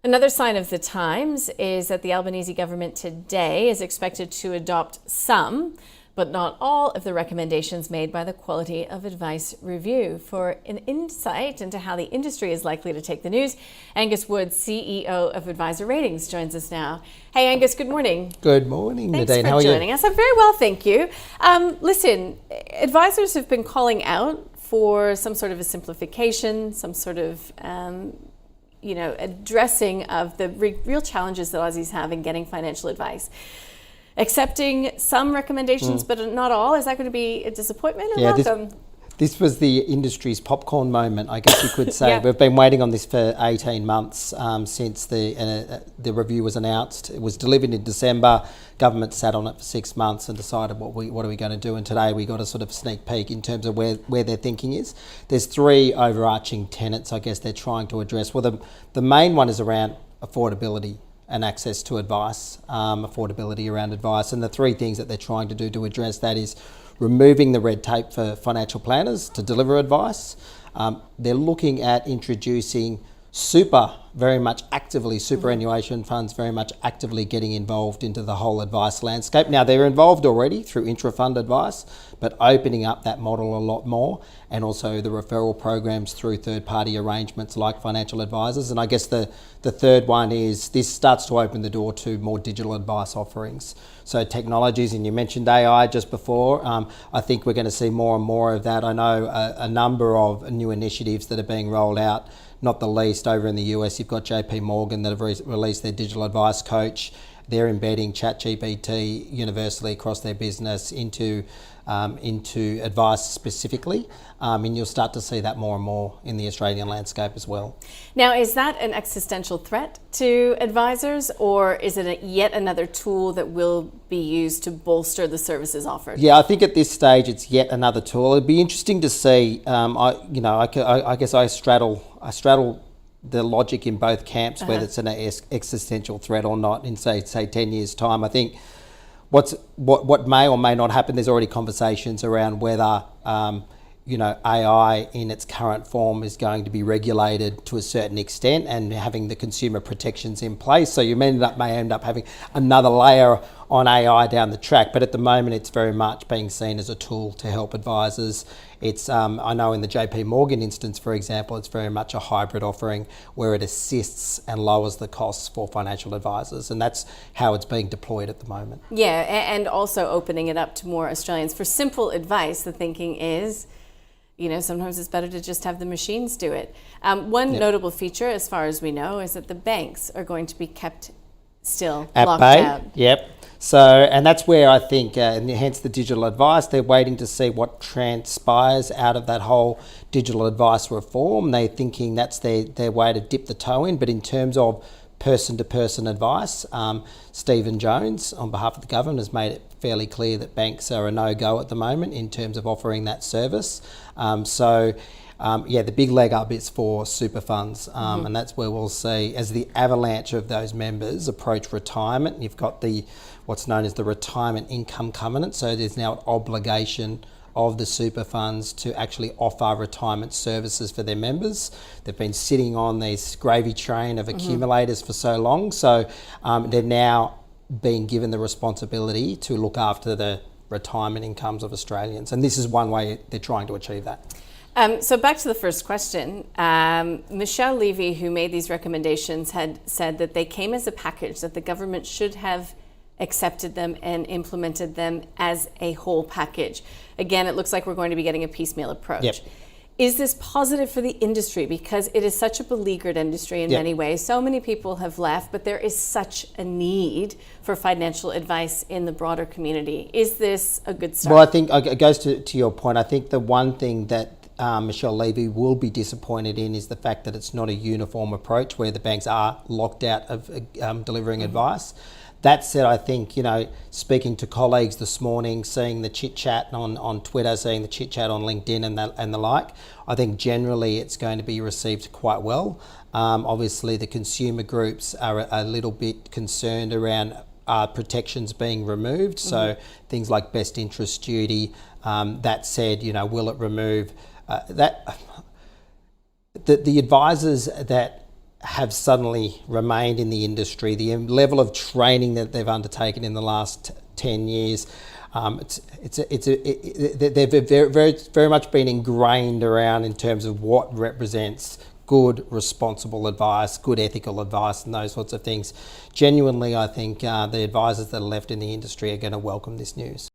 Another sign of the times is that the Albanese government today is expected to adopt some, but not all, of the recommendations made by the Quality of Advice Review. For an insight into how the industry is likely to take the news, Angus Woods, CEO of Advisor Ratings, joins us now. Hey Angus, good morning. Good morning, Thanks Nadine. for How are joining you? us. I'm very well, thank you. Listen, advisors have been calling out for some sort of a simplification, some sort of addressing of the real challenges that Aussies have in getting financial advice. Accepting some recommendations, but not all. Is that going to be a disappointment or welcome? This was the industry's popcorn moment, I guess you could say. Yeah. We've been waiting on this for 18 months since the review was announced. It was delivered in December. Government sat on it for 6 months and decided what are we going to do. And today we got a sort of sneak peek in terms of where their thinking is. There's three overarching tenets, I guess, they're trying to address. Well, the main one is around affordability and access to advice, affordability around advice. And the three things that they're trying to do to address that is removing the red tape for financial planners to deliver advice. They're looking at introducing superannuation funds very much actively getting involved into the whole advice landscape. Now, they're involved already through intra-fund advice, but opening up that model a lot more, and also the referral programs through third-party arrangements like financial advisors. And I guess the third one is this starts to open the door to more digital advice offerings. So technologies, and you mentioned AI just before, I think we're going to see more and more of that. I know a number of new initiatives that are being rolled out, not the least over in the US. You've got JP Morgan that have released their digital advice coach. They're embedding ChatGPT universally across their business into advice specifically, and you'll start to see that more and more in the Australian landscape as well. Now, is that an existential threat to advisors, or is it yet another tool that will be used to bolster the services offered? Yeah, I think at this stage it's yet another tool. It'd be interesting to see. I guess I straddle the logic in both camps, whether it's an existential threat or not in say 10 years' time. I think what may or may not happen, there's already conversations around whether AI in its current form is going to be regulated to a certain extent and having the consumer protections in place. So you may end up having another layer on AI down the track, but at the moment it's very much being seen as a tool to help advisors. It's I know in the JP Morgan instance, for example, it's very much a hybrid offering where it assists and lowers the costs for financial advisors, and that's how it's being deployed at the moment. Yeah, and also opening it up to more Australians. For simple advice, the thinking is, sometimes it's better to just have the machines do it. One notable feature, as far as we know, is that the banks are going to be kept still locked out. Yep. So, and that's where I think, and hence the digital advice, they're waiting to see what transpires out of that whole digital advice reform. They're thinking that's their way to dip the toe in. But in terms of person-to-person advice, Stephen Jones, on behalf of the government, has made it fairly clear that banks are a no-go at the moment in terms of offering that service. The big leg up is for super funds, and that's where we'll see as the avalanche of those members approach retirement. You've got what's known as the retirement income covenant. So there's now an obligation of the super funds to actually offer retirement services for their members. They've been sitting on this gravy train of accumulators for so long, so they're now being given the responsibility to look after the retirement incomes of Australians, and this is one way they're trying to achieve that. So back to the first question, Michelle Levy, who made these recommendations, had said that they came as a package, that the government should have accepted them and implemented them as a whole package. Again, it looks like we're going to be getting a piecemeal approach. Yep. Is this positive for the industry? Because it is such a beleaguered industry in many ways. So many people have left, but there is such a need for financial advice in the broader community. Is this a good start? Well, I think it goes to your point. I think the one thing that Michelle Levy will be disappointed in is the fact that it's not a uniform approach where the banks are locked out of delivering advice. That said, I think, speaking to colleagues this morning, seeing the chit-chat on Twitter, seeing the chit-chat on LinkedIn and the like, I think generally it's going to be received quite well. Obviously, the consumer groups are a little bit concerned around protections being removed. So things like best interest duty. That said, will it remove that? The advisors that have suddenly remained in the industry, the level of training that they've undertaken in the last 10 years, they've very much been ingrained around in terms of what represents good, responsible advice, good ethical advice, and those sorts of things. Genuinely, I think the advisors that are left in the industry are going to welcome this news.